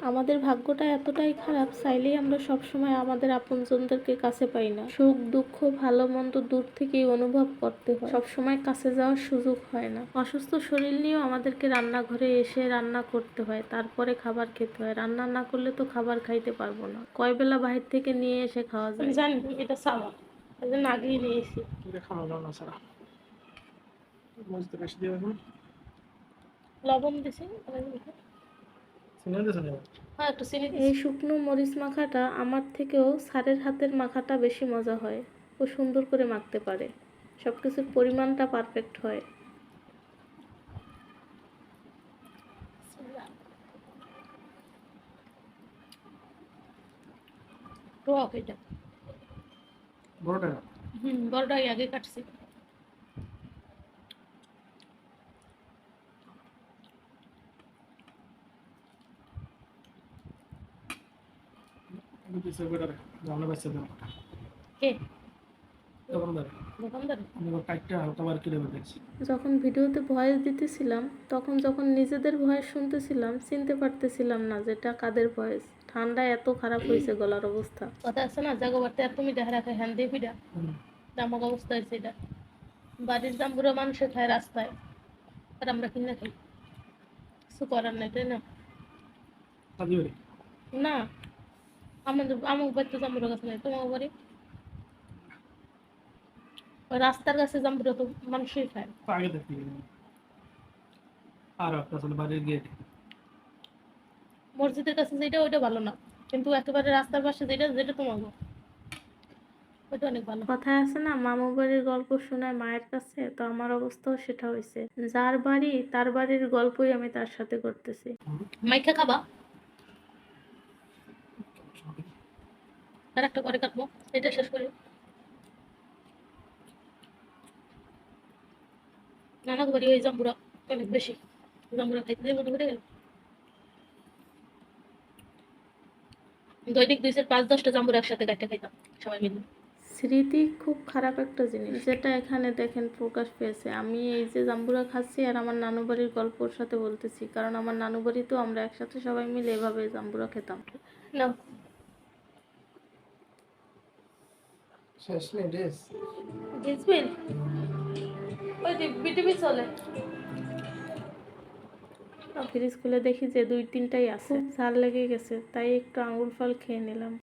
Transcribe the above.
আমাদের ভাগ্যটা এতটাই খারাপ, চাইলেই আমরা সবসময় আমাদের আপনজনদেরকে কাছে পাই না। সুখ দুঃখ ভালো মন্দ দূর থেকেই অনুভব করতে হয়, সবসময় কাছে যাওয়ার সুযোগ হয় না। অসুস্থ শরীর নিয়েও আমাদেরকে রান্নাঘরে এসে রান্না করতে হয়, তারপরে খাবার খেতে হয়। রান্না না করলে তো খাবার খাইতে পারবো না। কয় বেলা বাহির থেকে নিয়ে এসে খাওয়া যায়? জানি এটা চাওয়া, এই জন্য আগেই নিয়েছি। খাওয়া দাওয়া না ছাড়া বুঝতে বেশি দিয়ে লবণ দিছি, এই শুকনো মরিচ মাখাটা আমার থেকেও স্যারের হাতের মাখাটা বেশি মজা হয়। ও সুন্দর করে মাখতে পারে, সবকিছুর পরিমাণটা পারফেক্ট হয়। এটা বড়টা বড়টাই আগে কাটছি। যখন ভিডিওতে ভয়েস দিতেছিলাম যখন নিজেদের ভয়েস শুনতেছিলাম চিনতে পারতেছিলাম না যেটা কাদের ভয়েস। ঠান্ডায় এত খারাপ হয়েছে গলার অবস্থা। কথা আছে না, জাগোবারতে এত মিঠা রাখে হ্যান দিয়ে পিঠা, আমার অবস্থা হয়েছে এটা। বাড়ির জাম্বুরা মানুষে খায় রাস্তায়, আর আমরা কিনে খাই, কিছু করার নাই, তাই না? না, আমার বাড়িতে জাম্বুরা গাছ নাই, তোমার বাড়ি রাস্তার কাছে জাম্বুরা তো মানুষই খায়। আগে দেখি আর একটা আসলে বাড়ির গেট, মসজিদের কাছে যেটা ওইটা ভালো না, কিন্তু একেবারে রাস্তার পাশে যেটা যেটা তোমার ওইটা অনেক ভালো। কথায় আছে না, মামু বাড়ির গল্প শোনায় মায়ের কাছে, তো আমার অবস্থাও সেটা হয়েছে। যার বাড়ি তার বাড়ির গল্পই আমি তার সাথে করতেছি। মাইকা খাবা, আর একটা করে কাটবো, এটা শেষ করি। নানা বাড়ি ওই জাম্বুরা অনেক বেশি, জাম্বুরা খাইতে মনে করে গেল দৈনিক 2-5-10টা জাম্বুরা একসাথে কাটতে খাইতাম সবাই মিলে। স্মৃতি খুব খারাপ একটা জিনিস, যেটা এখানে দেখেন প্রকাশ পেয়েছে। আমি এই যে জাম্বুরা খাচ্ছি আর আমার নানু বাড়ির গল্পর সাথে বলতেছি, কারণ আমার নানু বাড়িতেও আমরা একসাথে সবাই মিলে এভাবে জাম্বুরা খেতাম। না শেষ নেই ড্রেস ডিসবিন ওই বিটিভি চলে, ফ্রিজ খুলে দেখি যে 2-3টাই আছে। ঝাল লেগে গেছে, তাই একটু আঙুর ফল খেয়ে নিলাম।